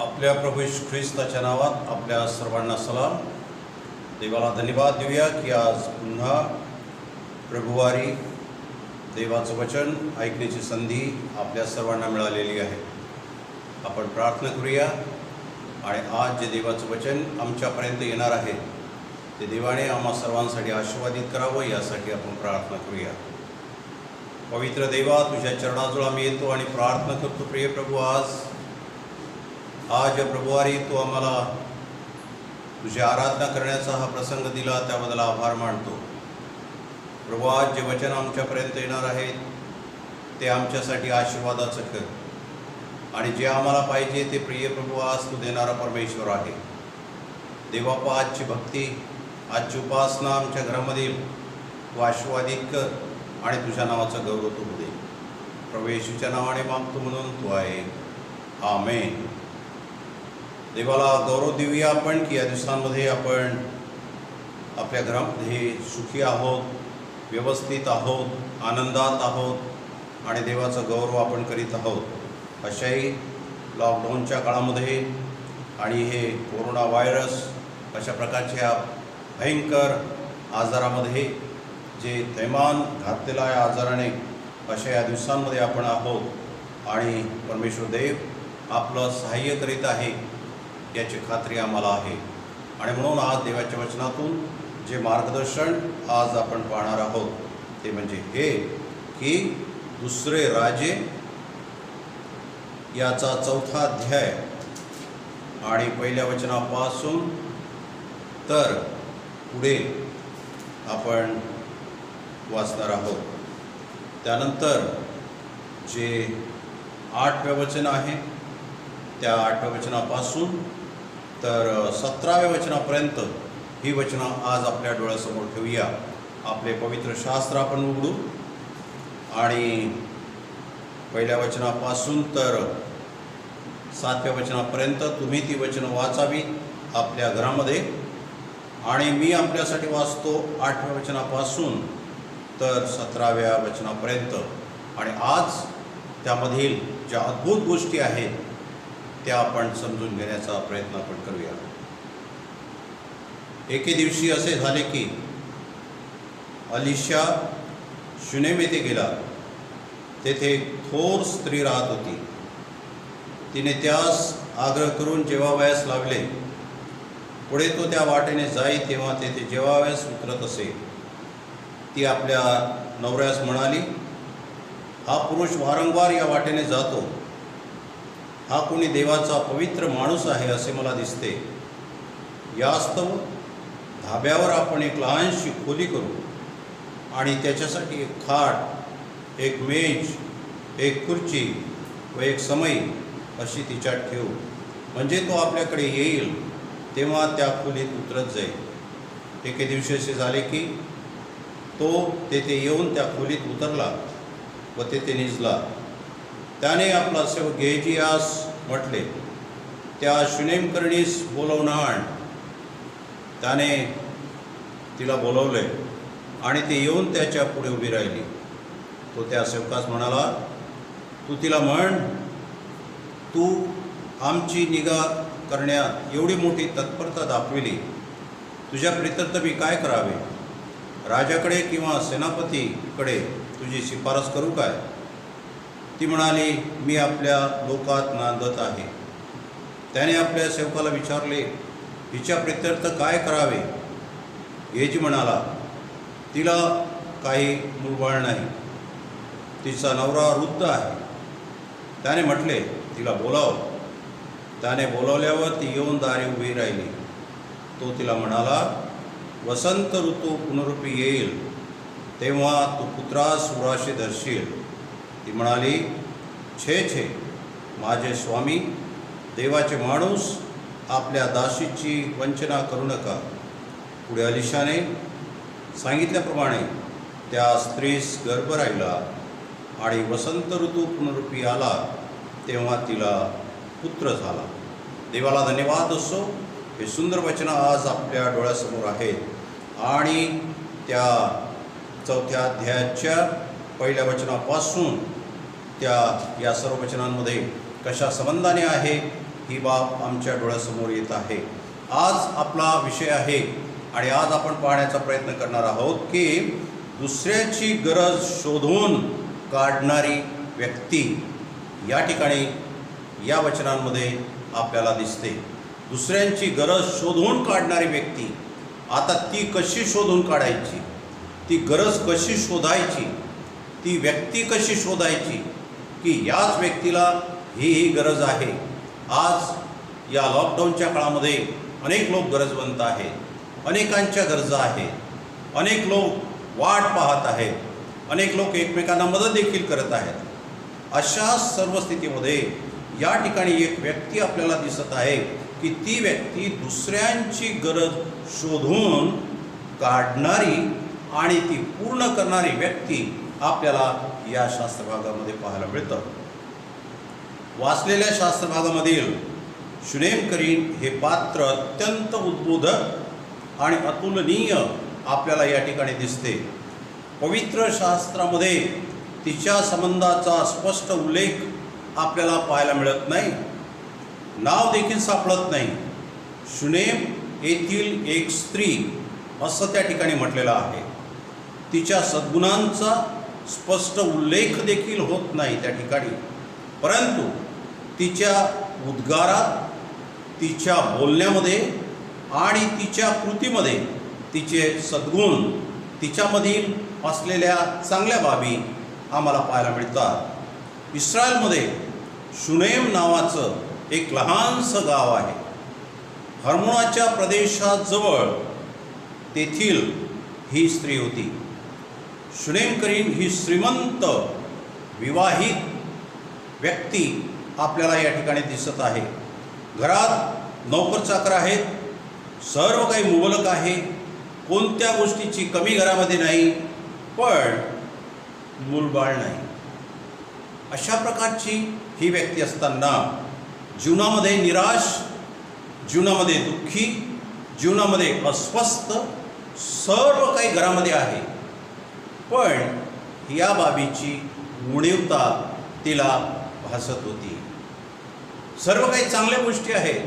आपल्या प्रभू येशू ख्रिस्ताच्या नावात आपल्या सर्वांना सलाम. देवाला धन्यवाद देऊया की आज पुन्हा प्रभुवारी देवाचं वचन ऐकण्याची संधी आपल्या सर्वांना मिळालेली आहे. आपण प्रार्थना करूया आणि आज जे देवाचं वचन आमच्यापर्यंत येणार आहे ते देवाने आम्हा सर्वांसाठी आशीर्वादित करावं यासाठी आपण प्रार्थना करूया. पवित्र देवा, तुझ्या चरणाजवळ आम्ही येतो आणि प्रार्थना करतो. प्रिय प्रभू, आज प्रभुवारी तू आम्हाला तुझी आराधना करण्याचा हा प्रसंग दिला, त्याबद्दल आभार मानतो. प्रभू, आज जे वचन आमच्यापर्यंत येणार आहे ते आमच्यासाठी आशीर्वादाचं कर आणि जे आम्हाला पाहिजे ते प्रिय प्रभू आज तू देणारा परमेश्वर आहे. देवापा, आजची भक्ती, आजची उपासना आमच्या घरामधील तू आशीर्वादित कर आणि तुझ्या नावाचा गौरव तू दे. प्रभू येशूच्या नावाने मागतो म्हणून तू आहे. आमेन. देवाला गौरव देऊया आपण की या दिवसांमध्ये आपण आपल्या घरामध्ये सुखी आहोत, व्यवस्थित आहोत, आनंदात आहोत आणि देवाचा गौरव आपण करीत आहोत. अशाही लॉकडाऊनच्या काळामध्ये आणि हे कोरोना व्हायरस अशा प्रकारच्या भयंकर आजारामध्ये जे थैमान घातलेलं आहे आजाराने, अशा या दिवसांमध्ये आपण आहोत आणि परमेश्वर देव आपलं सहाय्य करीत आहे याची खात्री आम्हाला आहे. आणि म्हणून आज देवाच्या वचनातून जे मार्गदर्शन आज आपण पाहणार आहोत ते म्हणजे हे की दुसरे राजे याचा 4था अध्याय आणि पहिल्या वचनापासून तर पुढे आपण वाचणार आहोत. त्यानंतर जे 8वें वचन आहे त्या 8व्या वचनापासून तर 17व्या वचनापर्यंत ही वचनं आज आपल्या डोळ्यासमोर ठेवूया. आपले पवित्र शास्त्र आपण उघडू आणि पहिल्या वचनापासून तर 7व्या वचनापर्यंत तुम्ही ती वचनं वाचावी आपल्या घरामध्ये. आणि मी आपल्यासाठी वाचतो 8व्या वचनापासून तर 17व्या वचनापर्यंत. आणि आज त्यामधील ज्या अद्भुत गोष्टी आहेत त्या आपण समजून घेण्याचा प्रयत्न आपण करूया. एके दिवशी असे झाले की अलिशा शुनेम येथे गेला. तेथे एक थोर स्त्री राहत होती. तिने त्यास आग्रह करून जेवावयास लावले. पुढे तो त्या वाटेने जाई तेव्हा तेथे जेवावयास उतरत असे. ती आपल्या नवऱ्यास म्हणाली, हा पुरुष वारंवार या वाटेने जातो. हा कोणी देवाचा पवित्र माणूस आहे असे मला दिसते. यास्तव धाब्यावर आपण एक लहानशी खोली करू आणि त्याच्यासाठी एक खाट, एक मेज, एक खुर्ची व एक समई अशी तिच्यात ठेवू. म्हणजे तो आपल्याकडे येईल तेव्हा त्या खोलीत उतरत जाईल. एके दिवशी असे झाले की तो तेथे येऊन त्या खोलीत उतरला व तेथे निजला. त्याने आपला सेवक गेहजियास म्हटले, त्या शुनेमकरणीस बोलवून आण. त्याने तिला बोलवले आणि ती येऊन त्याच्या पुढे उभी राहिली. तो त्या सेवकास म्हणाला, तू तिला म्हण, तू आमची निगा करण्यात एवढी मोठी तत्परता दाखविली, तुझ्या प्रित्यर्थ मी काय करावे? राजाकडे किंवा सेनापतीकडे तुझी शिफारस करू काय? ती म्हणाली, मी आपल्या लोकात नांदत आहे. त्याने आपल्या सेवकाला विचारले, हिच्या प्रित्यर्थ काय करावे? गेहजी म्हणाला, तिला काही मूलबाळ नाही, तिचा नवरा वृद्ध आहे. त्याने म्हटले, तिला बोलाव. त्याने बोलावल्यावर ती येऊन दारी उभी राहिली. तो तिला म्हणाला, वसंत ऋतू पुनरुपी येईल तेव्हा तू पुत्रास उराशी धरशील. ती म्हणाली, छे छे, माझे स्वामी, देवाचे माणूस, आपल्या दासीची वंचना करू नका. पुढे अलिशाने सांगितल्याप्रमाणे त्या स्त्रीस गर्भ राहिला आणि वसंत ऋतू पुनरुपी आला तेव्हा तिला पुत्र झाला. देवाला धन्यवाद असो. हे सुंदर वचनं आज आपल्या डोळ्यासमोर आहेत आणि त्या 4थ्या अध्यायाच्या पहिल्या वचनापासून त्या या सर्व वचनांमध्ये कशा संबंधाने आहे ही बाब आमच्या डोळ्यासमोर येत आहे. आज आपला विषय आहे आणि आज आपण पाहण्याचा प्रयत्न करणार आहोत की दुसऱ्याची गरज शोधून काढणारी व्यक्ती या ठिकाणी या वचनांमध्ये आपल्याला दिसते. दुसऱ्यांची गरज शोधून काढणारी व्यक्ती. आता ती कशी शोधून काढायची, ती गरज कशी शोधायची, ती व्यक्ती कशी शोधायची की याच व्यक्तीला ही गरज आहे. आज या लॉकडाऊनच्या काळामध्ये अनेक लोक गरजवंत आहेत, अनेकांच्या गरजा आहेत, अनेक लोक वाट पाहत आहेत, अनेक लोक एकमेकांना मदत देखील करत आहेत. अशा सर्व स्थितीमध्ये या ठिकाणी एक व्यक्ती आपल्याला दिसत आहे की ती व्यक्ती दुसऱ्यांची गरज शोधून काढणारी आणि ती पूर्ण करणारी व्यक्ती आपल्याला या शास्त्रभागामध्ये पाहायला मिळतं. वाचलेल्या शास्त्रभागामधील शुनेम हे पात्र अत्यंत उद्बोधक आणि अतुलनीय आपल्याला या ठिकाणी दिसते. पवित्र शास्त्रामध्ये तिच्या संबंधाचा स्पष्ट उल्लेख आपल्याला पाहायला मिळत नाही, नाव देखील सापडत नाही. शुनेम येथील एक स्त्री असं त्या ठिकाणी म्हटलेलं आहे. तिच्या सद्गुणांचा स्पष्ट उल्लेख देखील होत नाही त्या ठिकाणी, परंतु तिच्या उद्गारात, तिच्या बोलण्यामध्ये आणि तिच्या कृतीमध्ये तिचे सद्गुण, तिच्यामधील असलेल्या चांगल्या बाबी आम्हाला पाहायला मिळतात. इस्रायलमध्ये शुनेम नावाचं एक लहानसं गाव आहे. हर्मोनाच्या प्रदेशाजवळ तेथील ही स्त्री होती. शुनेम ही श्रीमंत विवाहित व्यक्ती आपल्याला या ठिकाणी दिसत आहे. घरात नोकर चाकर आहेत, सर्व काही मुबलक आहे, कोणत्या गोष्टीची कमी घरामध्ये नाही, पण मूलबाळ नाही. अशा प्रकारची ही व्यक्ती असताना जीवनामध्ये निराश, जीवनामध्ये दुःखी, जीवनामध्ये अस्वस्थ सर्व काही घरामध्ये आहे, पण या बाबीची उणीवता तिला भासत होती. सर्व काही चांगल्या गोष्टी आहेत,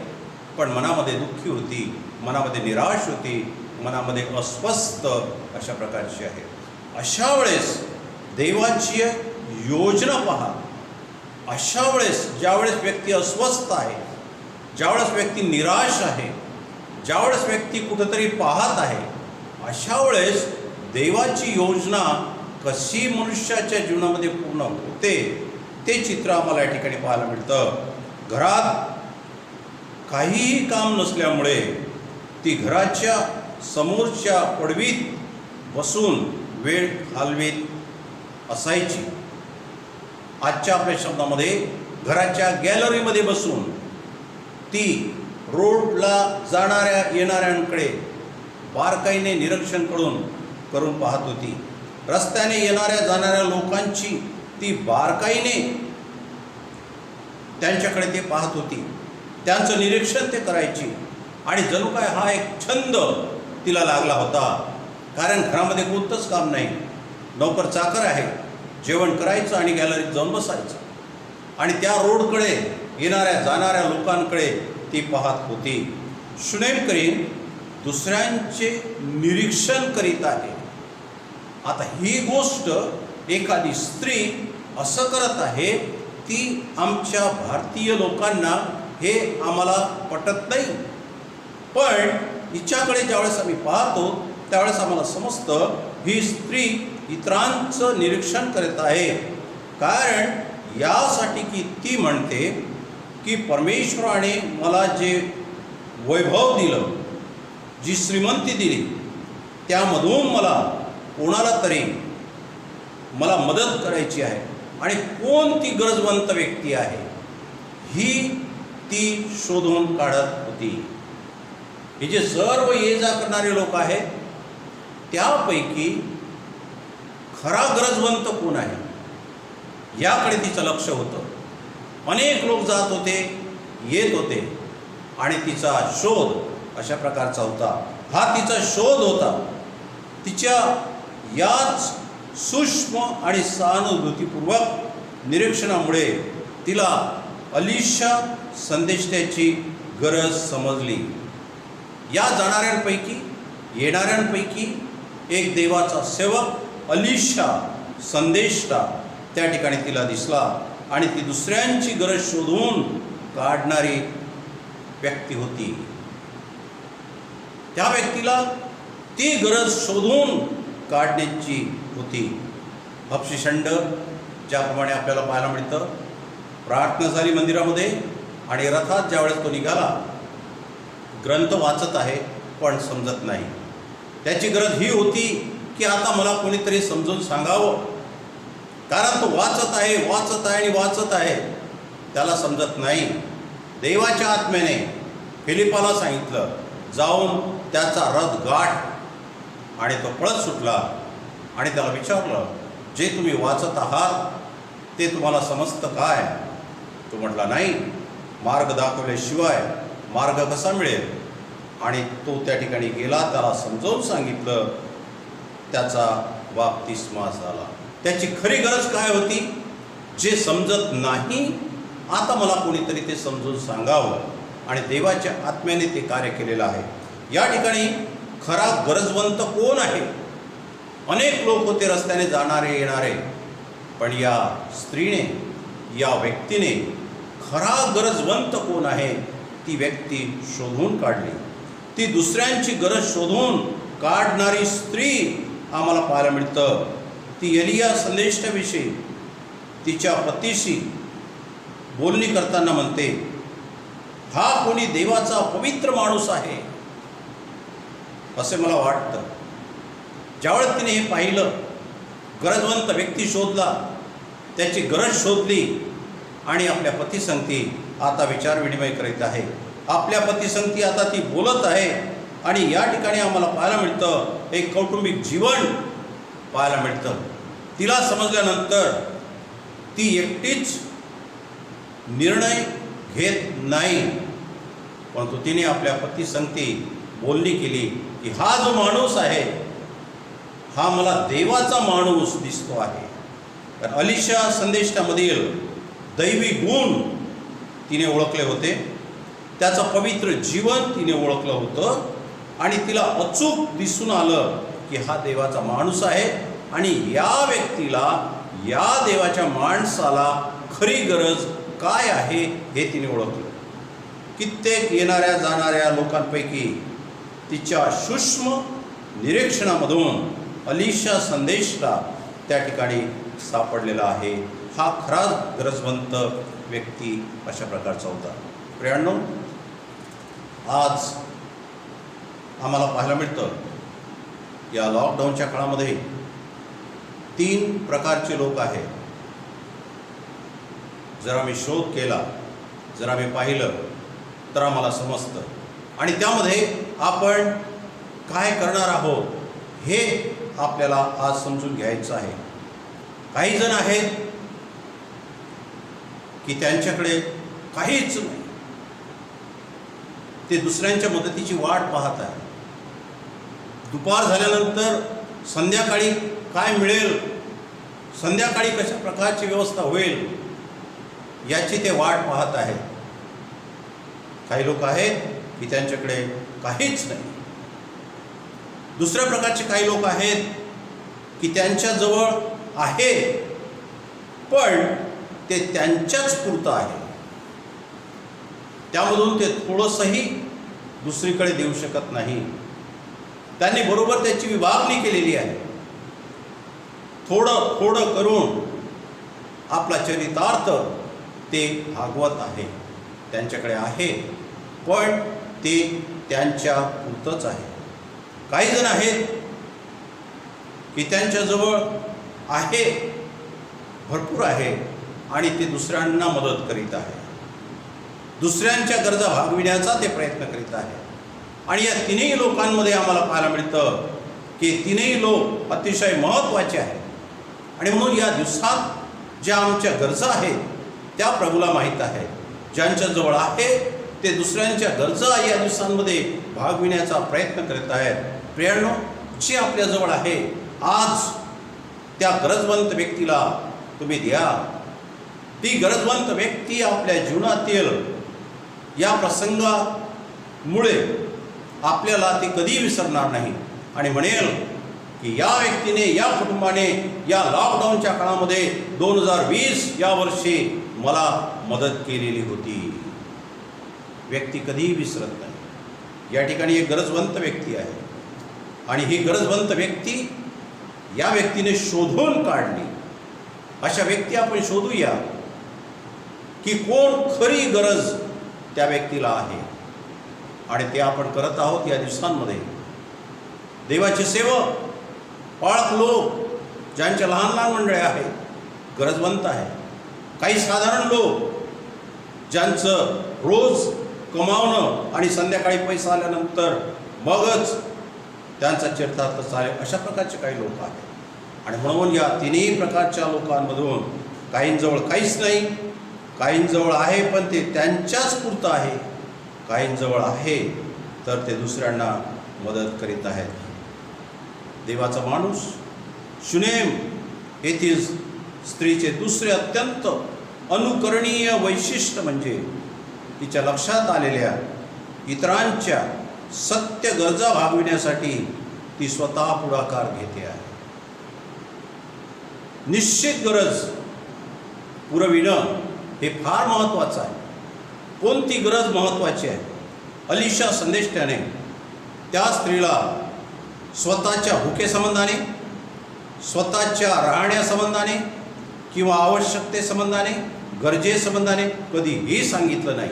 पण मनामध्ये दुःखी होती, मनामध्ये निराश होती, मनामध्ये अस्वस्थ अशा प्रकारची आहे. अशा वेळेस देवाची योजना पहा. अशा वेळेस ज्यावेळेस व्यक्ती अस्वस्थ आहे, ज्यावेळेस व्यक्ती निराश आहे, ज्यावेळेस व्यक्ती कुठंतरी पाहत आहे, अशा वेळेस देवाची योजना कशी मनुष्याच्या जीवनामध्ये पूर्ण होते ते चित्र आम्हाला या ठिकाणी पाहायला मिळतं. घरात काहीही काम नसल्यामुळे ती घराच्या समोरच्या पडवीत बसून वेळ घालवीत असायची. आजच्या आपल्या शब्दामध्ये घराच्या गॅलरीमध्ये बसून ती रोडला जाणाऱ्या येणाऱ्यांकडे बारकाईने निरीक्षण करून पाहत होती. रस्त्याने येणाऱ्या जाणाऱ्या लोकांची ती बारकाईने त्यांच्याकडे ते पाहत होती, त्यांचं निरीक्षण ते करायची. आणि जणू काय हा एक छंद तिला लागला होता, कारण घरामध्ये कोणतंच काम नाही, नोकर चाकर आहे, जेवण करायचं आणि गॅलरीत जाऊन बसायचं आणि त्या रोडकडे येणाऱ्या जाणाऱ्या लोकांकडे ती पाहत होती. शुनेम दुसऱ्यांचे निरीक्षण करीत आहे. आता ही गोष्ट एखादी स्त्री असं करत आहे, ती आमच्या भारतीय लोकांना हे आम्हाला पटत नाही, पण हिच्याकडे ज्यावेळेस आम्ही पाहतो त्यावेळेस आम्हाला समजतं ही स्त्री इतरांचं निरीक्षण करत आहे. कारण यासाठी की ती म्हणते की परमेश्वराने मला जे वैभव दिलं, जी श्रीमंती दिली, त्यामधून मला कोणाला तरी मला मदत करायची आहे. आणि कोण ती गरजवंत व्यक्ती आहे ही ती शोधून काढत होती. हे जे सर्व ये जा करणारे लोक आहेत त्यापैकी खरा गरजवंत कोण आहे याकडे तिचं लक्ष होतं. अनेक लोक जात होते, येत होते आणि तिचा शोध अशा प्रकारचा होता. हा तिचा शोध होता. तिच्या याच सूक्ष्म आणि सहानुभूतीपूर्वक निरीक्षणामुळे तिला अलिशा संदेष्टाची गरज समजली. या जाणाऱ्यांपैकी येणाऱ्यांपैकी एक देवाचा सेवक अलिशा संदेष्टा त्या ठिकाणी तिला दिसला आणि ती दुसऱ्यांची गरज शोधून काढणारी व्यक्ती होती. त्या व्यक्तीला ती गरज शोधून काढण्याची होती. हबशीषंड ज्याप्रमाणे आपल्याला पाहायला मिळतं, प्रार्थना झाली मंदिरामध्ये आणि रथात ज्यावेळेस तो निघाला, ग्रंथ वाचत आहे पण समजत नाही. त्याची गरज ही होती की आता मला कोणीतरी समजून सांगावं, कारण तो वाचत आहे आणि वाचत आहे, त्याला समजत नाही. देवाच्या आत्म्याने फिलिपाला सांगितलं, जाऊन त्याचा रथ गाठ, आणि तो पळत सुटला आणि त्याला विचारलं, जे तुम्ही वाचत आहात ते तुम्हाला समजतं काय? तो म्हटला, नाही, मार्ग दाखवल्याशिवाय मार्ग कसा मिळेल? आणि तो त्या ठिकाणी गेला, त्याला समजावून सांगितलं, त्याचा बाप्तिस्मा झाला. त्याची खरी गरज काय होती? जे समजत नाही, आता मला कोणीतरी ते समजून सांगावं, आणि देवाच्या आत्म्याने ते कार्य केलेलं आहे. या ठिकाणी खरा गरजवंत कोण आहे? अनेक लोक होते रस्त्याने जाणारे येणारे, पण या स्त्रीने, या व्यक्तीने खरा गरजवंत कोण आहे ती व्यक्ती शोधून काढली. ती दुसऱ्यांची गरज शोधून काढणारी स्त्री आम्हाला पाहायला मिळतं. ती एलिया संदेष्टाविषयी तिच्या पतीशी बोलणी करताना म्हणते, हा कोणी देवाचा पवित्र माणूस आहे असे मला वाटतं. ज्यावेळेस तिने हे पाहिलं, गरजवंत व्यक्ती शोधला, त्याची गरज शोधली आणि आपल्या पतीसंगती आता विचारविनिमय करीत आहे. आपल्या पतीसंगती आता ती बोलत आहे आणि या ठिकाणी आम्हाला पाहायला मिळतं एक कौटुंबिक जीवन पाहायला मिळतं. तिला समजल्यानंतर ती एकटीच निर्णय घेत नाही, परंतु तिने आपल्या पतीसंगती बोलणी केली की हा जो माणूस आहे हा मला देवाचा माणूस दिसतो आहे. तर अलिशा संदेष्टामधील दैवी गुण तिने ओळखले होते, त्याचं पवित्र जीवन तिने ओळखलं होतं आणि तिला अचूक दिसून आलं की हा देवाचा माणूस आहे आणि या व्यक्तीला, या देवाच्या माणसाला खरी गरज काय आहे हे तिने ओळखलं. कित्येक येणाऱ्या जाणाऱ्या लोकांपैकी तिच्या सूक्ष्म निरीक्षणामधून अलिशा संदेशला त्या ठिकाणी सापडलेला आहे. हा खरा गरजवंत व्यक्ती अशा प्रकारचा होता. प्रियांनो, आज आम्हाला पाहायला मिळतं या लॉकडाऊनच्या काळामध्ये 3 प्रकारचे लोक आहेत. जर आम्ही शोध केला, जर आम्ही पाहिलं तर आम्हाला समजतं आणि त्यामध्ये आपण काय करणार आहोत हे आपल्याला आज समजून घ्यायचं आहे. काही जण आहेत की त्यांच्याकडे काहीच नाही, ते दुसऱ्यांच्या मदतीची वाट पाहत आहे. दुपार झाल्यानंतर संध्याकाळी काय मिळेल, संध्याकाळी कशा प्रकारची व्यवस्था होईल याची ते वाट पाहत आहेत. काही लोक आहेत की त्यांच्याकडे काहीच नाही. दुसऱ्या प्रकारचे काही लोक आहेत की त्यांच्याजवळ आहे पण ते त्यांच्याच पुरतं आहे, त्यामधून ते थोडंसंही दुसरीकडे देऊ शकत नाही. त्यांनी बरोबर त्याची विभागणी केलेली आहे. थोडं थोडं करून आपला चरितार्थ ते भागवत आहे. त्यांच्याकडे आहे पण ते त्यांच्या पुरतंच आहे. काही जण आहेत की त्यांच्याजवळ आहे, भरपूर आहे आणि ते दुसऱ्यांना मदत करीत आहे, दुसऱ्यांच्या गरजा भागविण्याचा ते प्रयत्न करीत आहे. आणि या तिन्ही लोकांमध्ये आम्हाला पाहायला मिळतं की तिन्ही लोक अतिशय महत्त्वाचे आहेत. आणि म्हणून या दिवसात ज्या आमच्या गरजा आहेत त्या प्रभूला माहीत आहेत. ज्यांच्याजवळ आहे ते दुसऱ्यांच्या गरजा या दिवसांमध्ये भागविण्याचा प्रयत्न करत आहेत. प्रियांनो, जे आपल्याजवळ आहे आज त्या गरजवंत व्यक्तीला तुम्ही द्या. ती गरजवंत व्यक्ती आपल्या जीवनातील या प्रसंगामुळे आपल्याला ते कधी विसरणार नाही आणि म्हणेल की या व्यक्तीने, या कुटुंबाने या लॉकडाऊनच्या काळामध्ये 2020 या वर्षी मला मदत केलेली होती. व्यक्ती कधीही विसरत नाही. या ठिकाणी एक गरजवंत व्यक्ती आहे आणि ही गरजवंत व्यक्ती या व्यक्तीने शोधून काढली. अशा व्यक्ती आपण शोधूया की कोण खरी गरज त्या व्यक्तीला आहे, आणि ते आपण करत आहोत या दिवसांमध्ये. देवाचे सेवक, पाळक लोक, ज्यांच्या लहान लहान मंडळे आहेत, गरजवंत आहे. काही साधारण लोक ज्यांचं रोज कमावणं आणि संध्याकाळी पैसा आल्यानंतर मगच त्यांचा चरितार्थ चालेल, अशा प्रकारचे काही लोक आहेत. आणि म्हणून या तिन्ही प्रकारच्या लोकांमधून काहींजवळ काहीच नाही, काहींजवळ आहे पण ते त्यांच्याच पुरतं आहे, काहींजवळ आहे तर ते दुसऱ्यांना मदत करीत आहेत. देवाचा माणूस शुनेम येथील स्त्रीचे दुसरे अत्यंत अनुकरणीय वैशिष्ट्य म्हणजे तिच्या लक्षात आलेल्या इतरांच्या सत्य गरजा भागविण्यासाठी ती स्वतः पुढाकार घेते आहे. निश्चित गरज पुरविणं हे फार महत्त्वाचं आहे. कोणती गरज महत्त्वाची आहे? अलिशा संदेष्टाने त्या स्त्रीला स्वतःच्या भुकेसंबंधाने, स्वतःच्या राहण्यासंबंधाने किंवा आवश्यकतेसंबंधाने, गरजेसंबंधाने कधीही सांगितलं नाही.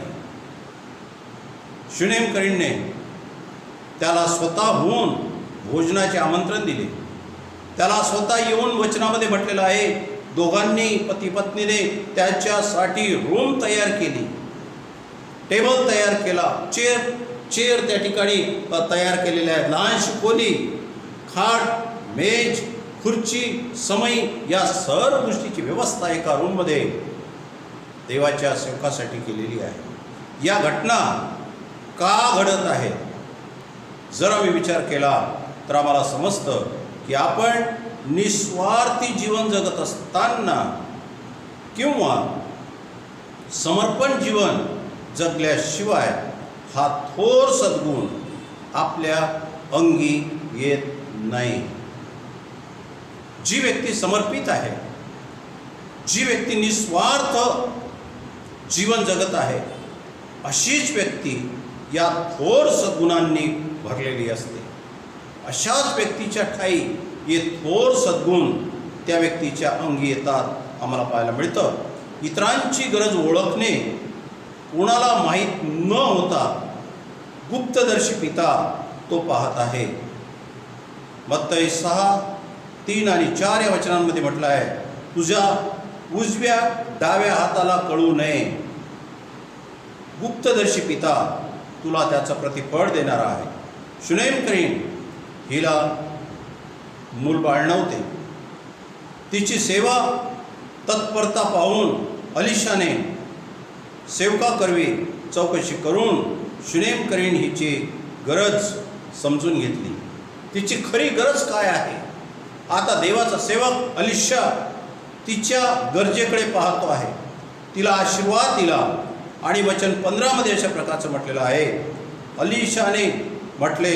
शुनेमकरीणने त्याला स्वतःहून भोजनाचे आमंत्रण दिले. त्याला स्वतः येऊन वचनामध्ये म्हटलेलं आहे, दोघांनी पती पत्नीने त्याच्यासाठी रूम तयार केली, टेबल तयार केला, चेअर त्या ठिकाणी तयार केलेल्या आहेत, लहानशी खोली, खाट, मेज, खुर्ची, समई या सर्व गोष्टीची व्यवस्था एका रूममध्ये देवाच्या सेवकासाठी केलेली आहे. या घटना का घडत आहेत? जर आम्ही विचार केला तर आम्हाला समजतं की आपण निस्वार्थी जीवन जगत असताना किंवा समर्पण जीवन जगल्याशिवाय हा थोर सद्गुण आपल्या अंगी येत नाही. जी व्यक्ती समर्पित आहे, जी व्यक्ती निस्वार्थ जीवन जगत आहे, अशीच व्यक्ती या थोर सद्गुणांनी भरलेली असते. अशाच व्यक्तीच्या ठाई हे थोर सद्गुण त्या व्यक्तीच्या अंगी येतात आम्हाला पाहायला मिळतं. इतरांची गरज ओळखणे कोणाला माहीत न होता गुप्तदर्शी पिता तो पाहत आहे. मत्तई 6:3 आणि 4 या वचनांमध्ये म्हटलं आहे, तुझ्या उजव्या डाव्या हाताला कळू नये. गुप्तदर्शी पिता तुला त्याचं प्रतिफळ देणार आहे. शुनेमकरीण हिला मूलबाळ नव्हते. तिची सेवा तत्परता पाहून अलिशाने सेवकाकरवी चौकशी करून शुनेमकरीण हिची गरज समजून घेतली. तिची खरी गरज काय आहे? आता देवाचा सेवक अलिशा तिच्या गरजेकडे पाहतो आहे. तिला आशीर्वाद दिला आणि वचन 15 मध्ये अशा प्रकारचं म्हटलेलं आहे, अलिशाने म्हटले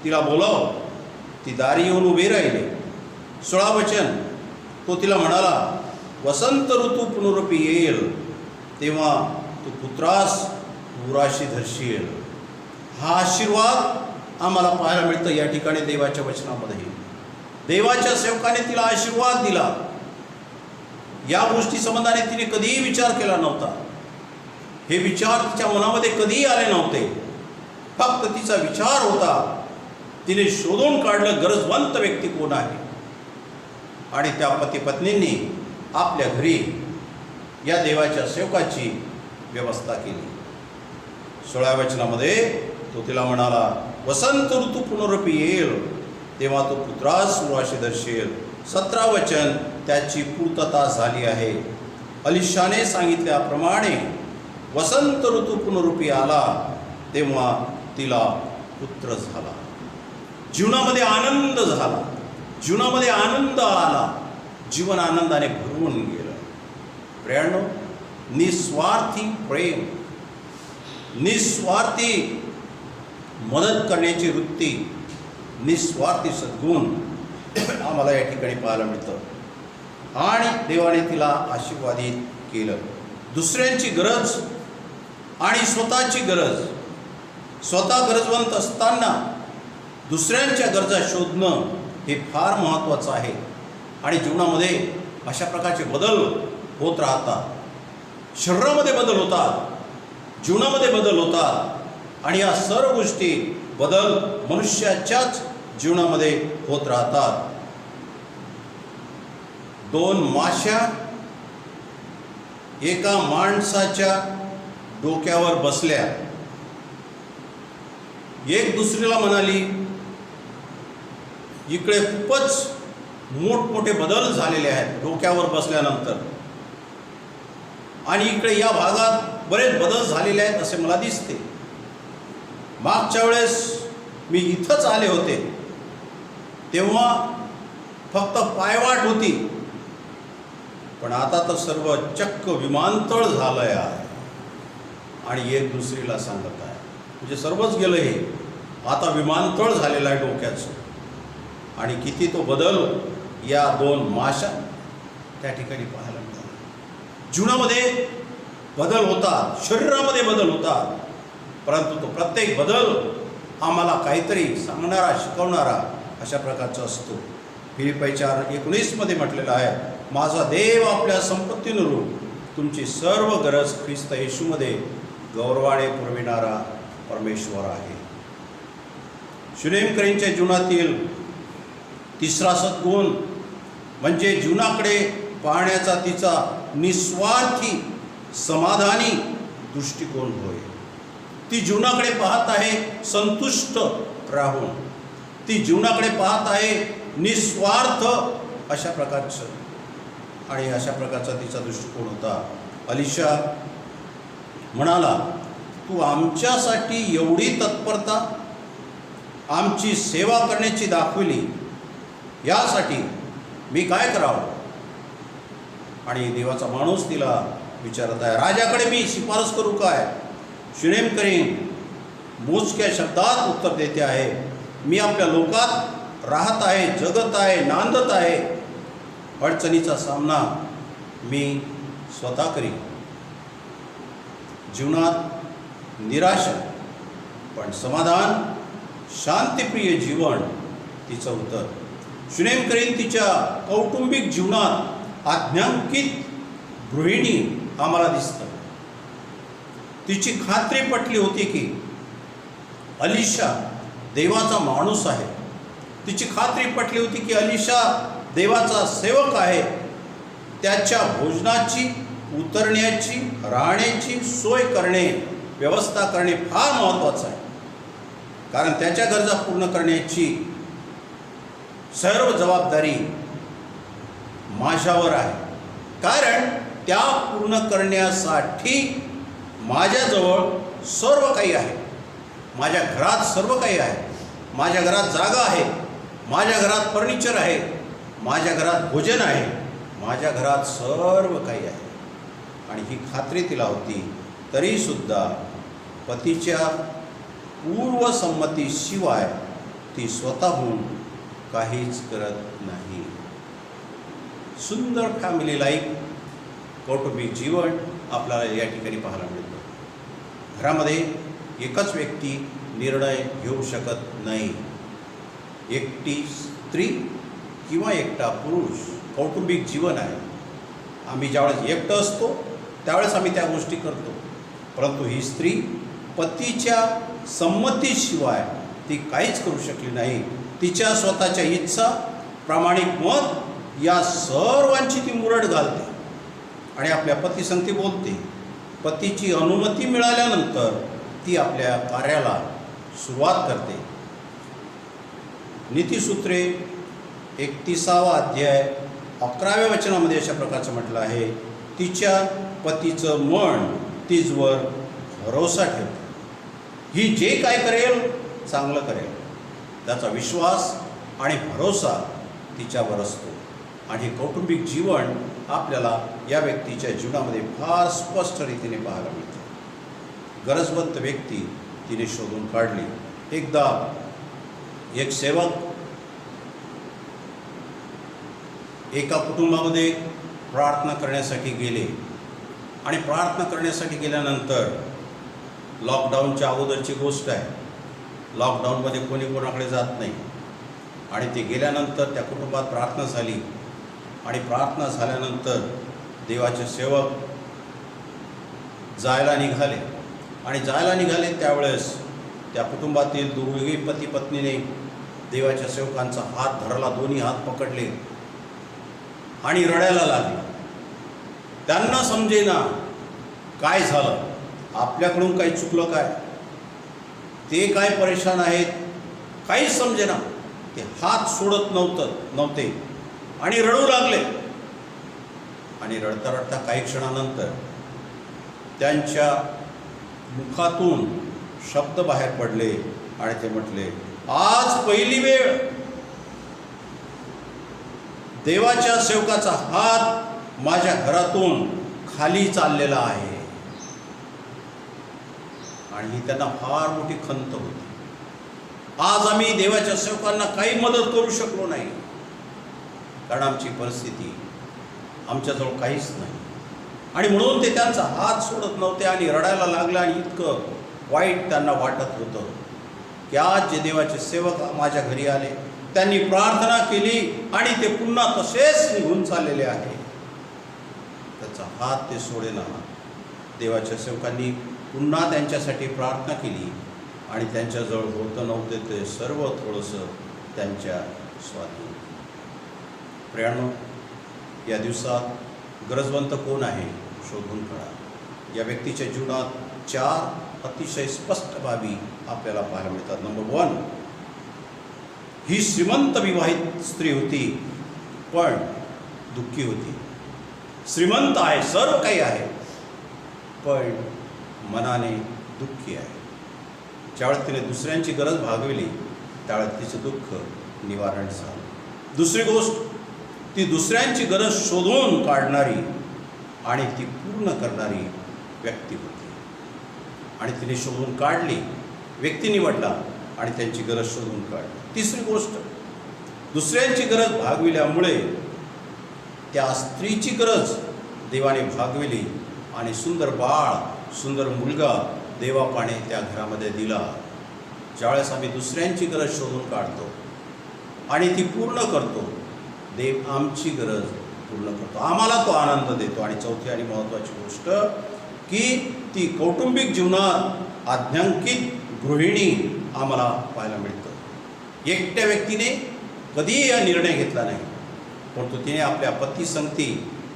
तिला बोलाव. ती दारी येऊन उभी राहिली. 16 वचन, तो तिला म्हणाला, वसंत ऋतू पुनरुपी येईल तेव्हा तू पुत्रास उराशी धरशील. हा आशीर्वाद आम्हाला पाहायला मिळतं या ठिकाणी देवाच्या वचनामध्ये. देवाच्या सेवकाने तिला आशीर्वाद दिला. या गोष्टी संबंधाने तिने कधीही विचार केला नव्हता. हे विचार तिच्या मनामध्ये कधीही आले नव्हते. फक्त तिचा विचार होता, तिने शोधून काढलं गरजवंत व्यक्ती कोण आहे, आणि त्या पती पत्नींनी आपल्या घरी या देवाच्या सेवकाची व्यवस्था केली. 16 वचनामध्ये तो तिला म्हणाला, वसंत ऋतू पुनरुपी येईल तेव्हा तो पुत्रास उराशी धरशील. 17 वचन, त्याची पूर्तता झाली आहे. अलिशाने सांगितल्याप्रमाणे वसंत ऋतू पुनरुपी आला तेव्हा तिला पुत्र झाला. जीवनामध्ये आनंद झाला, जीवनामध्ये आनंद आला, जीवन आनंदाने भरून गेलं. प्रियांनो, निस्वार्थी प्रेम निस्वार्थी मदत करण्याची वृत्ती, निस्वार्थी सद्गुण आम्हाला या ठिकाणी पाहायला मिळतं आणि देवाने तिला आशीर्वादित केलं. दुसऱ्यांची गरज आणि स्वतःची गरज, स्वतः गरजवंत असताना दुसऱ्यांच्या गरजा शोधणं हे फार महत्त्वाचं आहे. आणि जीवनामध्ये अशा प्रकारचे बदल होत राहतात. शरीरामध्ये बदल होतात, जीवनामध्ये बदल होतात आणि या सर्व गोष्टी बदल मनुष्याच्याच जीवनामध्ये होत राहतात. 2 माश्या एका माणसाच्या डोक्यावर बसल्या. एक दुसरीला म्हणाली, इकडे खूपच मोठमोठे बदल झालेले आहेत डोक्यावर बसल्यानंतर, आणि इकडे या भागात बरेच बदल झालेले आहेत असे मला दिसते. मागच्या वेळेस मी इथंच आले होते तेव्हा फक्त पायवाट होती, पण आता तर सर्व चक्क विमानतळ झालं आहे. आणि एक दुसरीला सांगत आहे, म्हणजे सर्वच गेलं हे, आता विमानतळ झालेलं आहे डोक्याचं. आणि किती तो बदल या 2 माशा त्या ठिकाणी पाहायला मिळाला. जीवनामध्ये बदल होतात, शरीरामध्ये बदल होतात, परंतु तो प्रत्येक बदल आम्हाला काहीतरी सांगणारा, शिकवणारा अशा प्रकारचा असतो. फिलिप्पी 4:19 म्हटलेलं आहे, माझा देव आपल्या संपत्तीनुरूप तुमची सर्व गरज ख्रिस्त येशूमध्ये गौरवाने पुरविणारा परमेश्वर आहे. शुनेमकरींच्या जीवनातील तिसरा सद्गुण म्हणजे जीवनाकडे पाहण्याचा तिचा निस्वार्थी समाधानी दृष्टिकोन होय. ती जीवनाकडे पाहत आहे संतुष्ट राहून, ती जीवनाकडे पाहत आहे निस्वार्थ अशा प्रकारचं, आणि अशा प्रकारचा तिचा दृष्टिकोन होता. अलिशा म्हणाला, तू आमच्यासाठी एवढी तत्परता आमची सेवा करण्याची दाखवली, यासाठी मी काय करावं? आणि देवाचा माणूस तिला विचारत आहे, राजाकडे मी शिफारस करू काय? शुनेमकरीण मोजक्या शब्दात उत्तर देते आहे, मी आपल्या लोकात राहत आहे, जगत आहे, नांदत आहे. अडचणीचा सामना मी स्वतः करीन. जीवनात निराशा पण समाधान, शांतिप्रिय जीवन तिचं उत्तर. शुनेमकरीण तिच्या कौटुंबिक जीवनात आज्ञांकित गृहिणी आम्हाला दिसतं. तिची खात्री पटली होती की अलिशा देवाचा माणूस आहे. तिची खात्री पटली होती की अलिशा देवाचा सेवक आहे. त्याच्या भोजनाची, उतरण्याची, राहण्याची सोय करणे, व्यवस्था करणे फार महत्त्वाचं आहे, कारण त्याच्या गरजा पूर्ण करण्याची सर्व जबाबदारी माझ्यावर आहे. कारण त्या पूर्ण करण्यासाठी माझ्याजवळ सर्व काही आहे, माझ्या घरात सर्व काही आहे, माझ्या घरात जागा आहे, माझ्या घरात फर्निचर आहे, माझ्या घरात भोजन आहे, माझ्या घरात सर्व काही आहे. आणि ही खात्री तिला होती. तरीसुद्धा पतीच्या पूर्वसंमतीशिवाय ती स्वतःहून काहीच करत नाही. सुंदर फॅमिली लाईफ, कौटुंबिक जीवन आपल्याला या ठिकाणी पाहायला मिळतं. घरामध्ये एकच व्यक्ती निर्णय घेऊ शकत नाही. एकटी स्त्री किंवा एकटा पुरुष कौटुंबिक जीवन आहे. आम्ही ज्यावेळेस एकटं असतो त्यावेळेस आम्ही त्या गोष्टी करतो, परंतु ही स्त्री पतीच्या संमतीशिवाय ती काहीच करू शकली नाही. तिच्या स्वतःच्या इच्छा, प्रामाणिक मत या सर्वांची ती मुरड घालते आणि आपल्या पतीसंगती बोलते. पतीची अनुमती मिळाल्यानंतर ती आपल्या कार्याला सुरुवात करते. नीतिसूत्रे 31वा अध्याय 11व्या वचनामध्ये अशा प्रकारचं म्हटलं आहे, तिच्या पतीचं मन तिजवर भरोसा ठेवते. ही जे काय करेल चांगलं करेल, त्याचा विश्वास आणि भरोसा तिच्यावर असतो. आणि हे कौटुंबिक जीवन आपल्याला या व्यक्तीच्या जीवनामध्ये फार स्पष्ट रीतीने पाहायला मिळतं. गरजवंत व्यक्ती तिने शोधून काढली. एकदा एक सेवक एका कुटुंबामध्ये प्रार्थना करण्यासाठी गेले आणि प्रार्थना करण्यासाठी गेल्यानंतर, लॉकडाऊनच्या अगोदरची गोष्ट आहे, लॉकडाऊनमध्ये कोणी कोणाकडे जात नाही, आणि ते गेल्यानंतर त्या कुटुंबात प्रार्थना झाली आणि प्रार्थना झाल्यानंतर देवाचे सेवक जायला निघाले त्यावेळेस त्या कुटुंबातील दोघी पती पत्नीने देवाच्या सेवकांचा हात धरला, दोन्ही हात पकडले आणि रडायला लागले. त्यांना समजेना काय झालं, आपल्याकडून काही चुकलं काय, ते काय परेशान आहेत, काहीच समजेना. ते हात सोडत नव्हते आणि रडू लागले. आणि रडता रडता काही क्षणानंतर त्यांच्या मुखातून शब्द बाहेर पडले आणि ते म्हटले, आज पहिली वेळ देवाच्या सेवकाचा हात माझ्या घरातून खाली चाललेला आहे. आणि ही त्यांना फार मोठी खंत होती. आज आम्ही देवाच्या सेवकांना काही मदत करू शकलो नाही, कारण आमची परिस्थिती, आमच्याजवळ काहीच नाही. आणि म्हणून ते त्यांचा हात सोडत नव्हते आणि रडायला लागले. आणि इतकं वाईट त्यांना वाटत होतं की आज जे देवाचे सेवक माझ्या घरी आले, त्यांनी प्रार्थना केली आणि ते पुन्हा तसेच निघून चाललेले आहे. त्याचा हात ते सोडेना. देवाच्या सेवकांनी पुन्हा त्यांच्यासाठी प्रार्थना केली आणि त्यांच्याजवळ होतं नव्हते ते सर्व थोडंसं त्यांच्या स्वाधीन. प्रियानो, या दिवसात गरजवंत कोण आहे शोधून काढा. या व्यक्तीच्या जीवनात 4 अतिशय स्पष्ट बाबी आपल्याला पाहायला मिळतात. नंबर 1, ही श्रीमंत विवाहित स्त्री होती, पण दुःखी होती. श्रीमंत आहे, सर्व काही आहे, पण मनाने दुःखी आहे. ज्यावेळेस तिने दुसऱ्यांची गरज भागविली त्यावेळेस तिचं दुःख निवारण झालं. दुसरी गोष्ट, ती दुसऱ्यांची गरज शोधून काढणारी आणि ती पूर्ण करणारी व्यक्ती होती. आणि तिने शोधून काढली, व्यक्ती निवडला आणि त्यांची गरज शोधून काढली. तिसरी गोष्ट, दुसऱ्यांची गरज भागविल्यामुळे त्या स्त्रीची गरज देवाने भागविली आणि सुंदर बाळ, सुंदर मुलगा देवापाने त्या घरामध्ये दिला. ज्यावेळेस आम्ही दुसऱ्यांची गरज शोधून काढतो आणि ती पूर्ण करतो, देव आमची गरज पूर्ण करतो, आम्हाला तो आनंद देतो. आणि चौथी आणि महत्त्वाची गोष्ट की ती कौटुंबिक जीवनात आज्ञांकित गृहिणी आम्हाला पाहायला मिळतं. एकट्या व्यक्तीने कधीही हा निर्णय घेतला नाही, परंतु तिने आपल्या पतीसंगती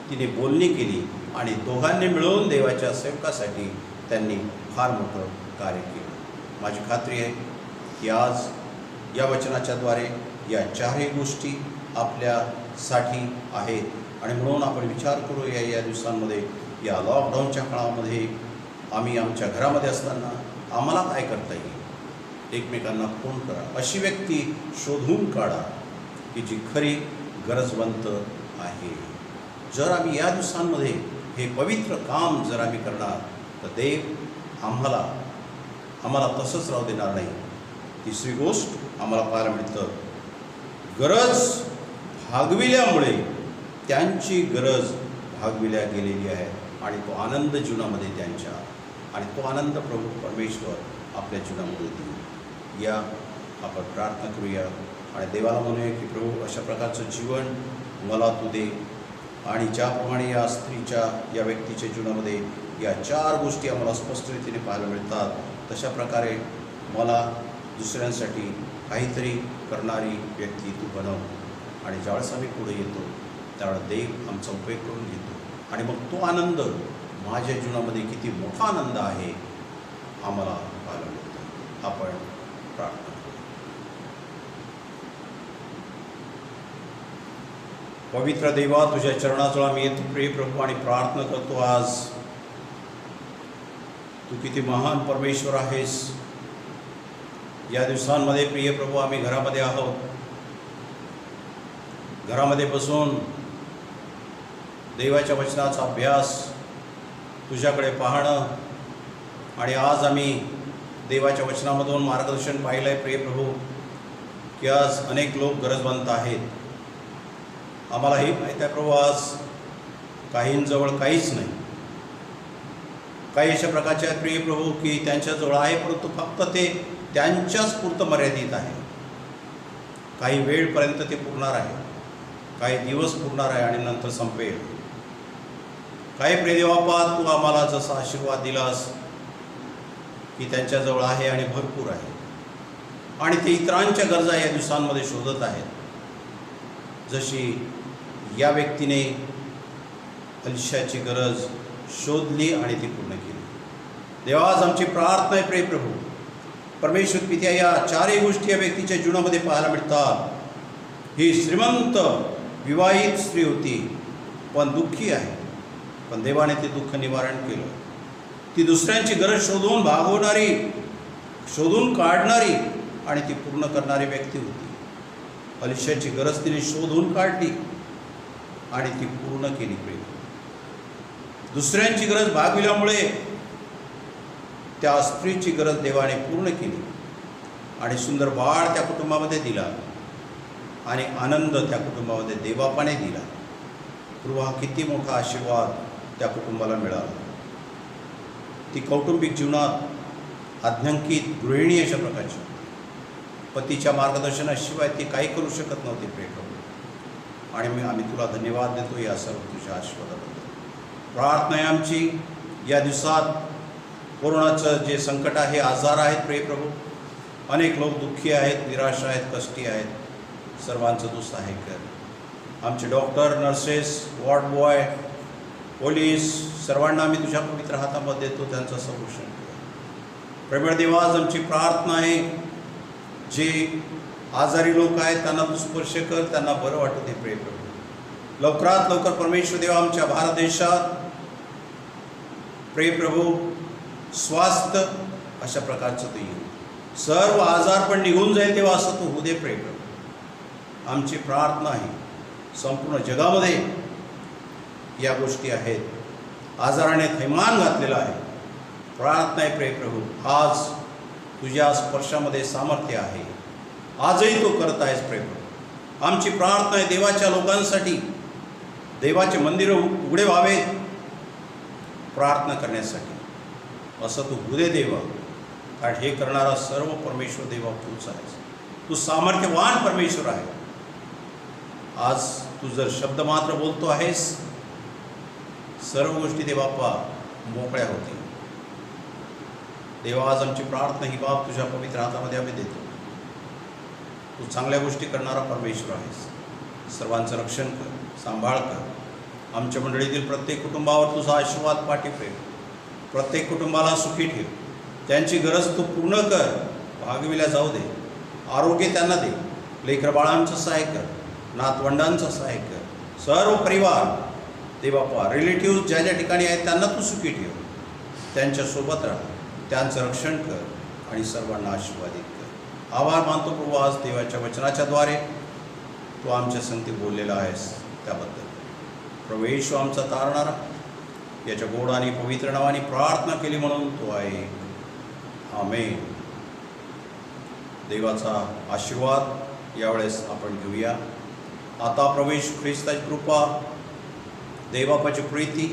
तिने बोलणी केली आणि दोघांनी मिळून देवाच्या सेवकासाठी त्यांनी फार मोठं कार्य केलं. माझी खात्री आहे की आज या वचनाच्याद्वारे या 4ही गोष्टी आपल्यासाठी आहेत. आणि म्हणून आपण विचार करूया, या दिवसांमध्ये, या लॉकडाऊनच्या काळामध्ये आम्ही आमच्या घरामध्ये असताना आम्हाला काय करता येईल. एकमेकांना फोन करा, अशी व्यक्ती शोधून काढा की जी खरी गरजवंत आहे. जर आम्ही या दिवसांमध्ये हे पवित्र काम जर आम्ही करणार तर देव आम्हाला तसंच राहू देणार नाही. तिसरी गोष्ट आम्हाला पाहायला मिळतं, गरज भागविल्यामुळे त्यांची गरज भागविल्या गेलेली आहे आणि तो आनंद जीवनामध्ये त्यांच्या, आणि तो आनंद प्रभू परमेश्वर आपल्या जीवनामध्ये देईल. या आपण प्रार्थना करूया आणि देवाला म्हणूया की प्रभू, अशा प्रकारचं जीवन मला तू दे. आणि ज्याप्रमाणे या स्त्रीच्या, या व्यक्तीच्या जीवनामध्ये या 4 गोष्टी आम्हाला स्पष्ट रीतीने पाहायला मिळतात, तशा प्रकारे मला दुसऱ्यांसाठी काहीतरी करणारी व्यक्ती तू बनव. आणि ज्यावेळेस आम्ही पुढे येतो त्यावेळेस देव आमचा उपयोग करून घेतो आणि मग तो आनंद माझ्या जीवनामध्ये किती मोठा आनंद आहे आम्हाला पाहायला मिळतो. आपण प्रार्थना करू. पवित्र देवा, तुझ्या चरणाजवळ आम्ही येतो प्रिय प्रभू आणि प्रार्थना करतो, आज तू किती महान परमेश्वर आहेस. या दिवसांमध्ये प्रिय प्रभू आम्ही घरामध्ये आहोत, घरामध्ये बसून देवाच्या वचनाचा अभ्यास, तुझ्याकडे पाहणं, आणि आज आम्ही देवाच्या वचनामधून मार्गदर्शन पाहिलं आहे प्रिय प्रभू, की आज अनेक लोक गरजवंत आहेत. आम्हालाही माहीत आहे प्रभू, आज काहींजवळ काहीच नाही. काही अशा प्रकारचे आहेत प्रिय प्रभू की त्यांच्याजवळ आहे, परंतु फक्त ते त्यांच्याच पुरतं मर्यादित आहे. काही वेळपर्यंत ते पुरणार आहे, काही दिवस पुरणार आहे आणि नंतर संपेल. काही प्रिय देवाप्पा, तू आम्हाला जसा आशीर्वाद दिलास की त्यांच्याजवळ आहे आणि भरपूर आहे, आणि ते इतरांच्या गरजा या दिवसांमध्ये शोधत आहेत. जशी या व्यक्तीने अलिशाची गरज शोधली आणि ती पूर्ण केली. देवा, आज आमची प्रार्थना आहे प्रिय प्रभू, परमेश्वर पित्या, या चारही गोष्टी या व्यक्तीच्या जीवनामध्ये पाहायला मिळतात. ही श्रीमंत विवाहित स्त्री होती, पण दुःखी आहे. पण देवाने ते दुःख निवारण केलं. ती दुसऱ्यांची गरज शोधून भागवणारी, शोधून काढणारी आणि ती पूर्ण करणारी व्यक्ती होती. अलिशाची गरज तिने शोधून काढली आणि ती पूर्ण केली. प्रेम, दुसऱ्यांची गरज भागविल्यामुळे त्या स्त्रीची गरज देवाने पूर्ण केली आणि सुंदर बाळ त्या कुटुंबामध्ये दिला आणि आनंद त्या कुटुंबामध्ये देवबापाने दिला. प्रभू, हा किती मोठा आशीर्वाद त्या कुटुंबाला मिळाला. ती कौटुंबिक जीवनात आज्ञांकित गृहिणी अशा प्रकारची, पतीच्या मार्गदर्शनाशिवाय ती काही करू शकत नव्हती प्रिय प्रभू. आणि आम्ही तुला धन्यवाद देतो या सर्व तुझ्या आशीर्वादाबद्दल. प्रार्थना आहे आमची, या दिवसात कोरोनाचं जे संकट आहे, आजार आहेत प्रिय प्रभू, अनेक लोक दुःखी आहेत, निराश आहेत, कष्टी आहेत. सर्वांचं तू सहाय्य कर. आमचे doctor, nurses, ward boy, police, सर्वांना आम्ही तुझ्या पवित्र हातामध्ये देतो, त्यांचं संरक्षण कर. प्रेमळ देवा, आज आमची प्रार्थना आहे, जे आजारी लोक आहेत त्यांना तू स्पर्श कर, त्यांना बरं वाटू दे प्रिय प्रभू. लवकरात लवकर परमेश्वर देवा, आमच्या भारत देशात प्रिय प्रभू स्वास्थ्य अशा प्रकारचं तू येऊ, सर्व आजार पण निघून जाईल तेव्हा असं तू होऊ दे प्रिय प्रभू. आमची प्रार्थना आहे, संपूर्ण जगामध्ये या गोष्टी आहेत, आजाराने थैमान घातलेला आहे. प्रार्थना आहे प्रिय प्रभू, आज तुझ्या स्पर्शामध्ये सामर्थ्य आहे, आजही तो करत आहेस प्रिय प्रभू. आमची प्रार्थना आहे देवाच्या लोकांसाठी, देवाचे मंदिर उघडे व्हावेत प्रार्थना करण्यासाठी, असं तू होऊ दे देवा. कारण हे करणारा सर्व परमेश्वर देवा तूच आहेस, तू सामर्थ्यवान परमेश्वर आहे. आज तू जर शब्द मात्र बोलतो आहेस, सर्व गोष्टी देवाप्पा मोकळ्या होतील. देवा, आज आमची प्रार्थना ही बाब तुझ्या पवित्र हातामध्ये आम्ही देतो. तू चांगल्या गोष्टी करणारा परमेश्वर आहेस. सर्वांचं रक्षण कर, सांभाळ कर. आमच्या मंडळीतील प्रत्येक कुटुंबावर तुझा आशीर्वाद पाठव. प्रत्येक कुटुंबाला सुखी ठेव, त्यांची गरज तू पूर्ण कर, भागविल्या जाऊ दे. आरोग्य त्यांना दे, लेकरबाळांचं सहाय्य कर, नातवंडांचं सहाय्य कर. सर्व परिवार देवाप्पा, रिलेटिव्ह ज्या ज्या ठिकाणी आहेत त्यांना तू सुखी ठेव, त्यांच्यासोबत राहा, त्यांचं रक्षण कर आणि सर्वांना आशीर्वादित कर. आभार मानतो प्रभू, आज देवाच्या वचनाच्याद्वारे तू आमच्या संगती बोललेला आहेस त्याबद्दल. प्रभू येशू आमचा तारणारा, याच्या गोड आणि पवित्र नावाने प्रार्थना केली म्हणून तो आहे. आमेन. देवाचा आशीर्वाद यावेळेस आपण घेऊया. आता प्रवेश ख्रिस्ताची कृपा, देवापाची प्रीती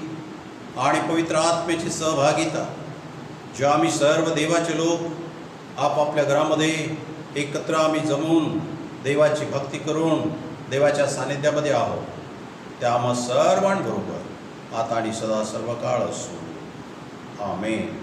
आणि पवित्र आत्म्याची सहभागिता, जे आम्ही सर्व देवाचे लोक आपापल्या घरामध्ये एकत्र आम्ही जमून देवाची भक्ती करून देवाच्या सानिध्यामध्ये आहोत, त्या आम्हा सर्वांबरोबर आता आणि सदा सर्व काळ असो. आमेन.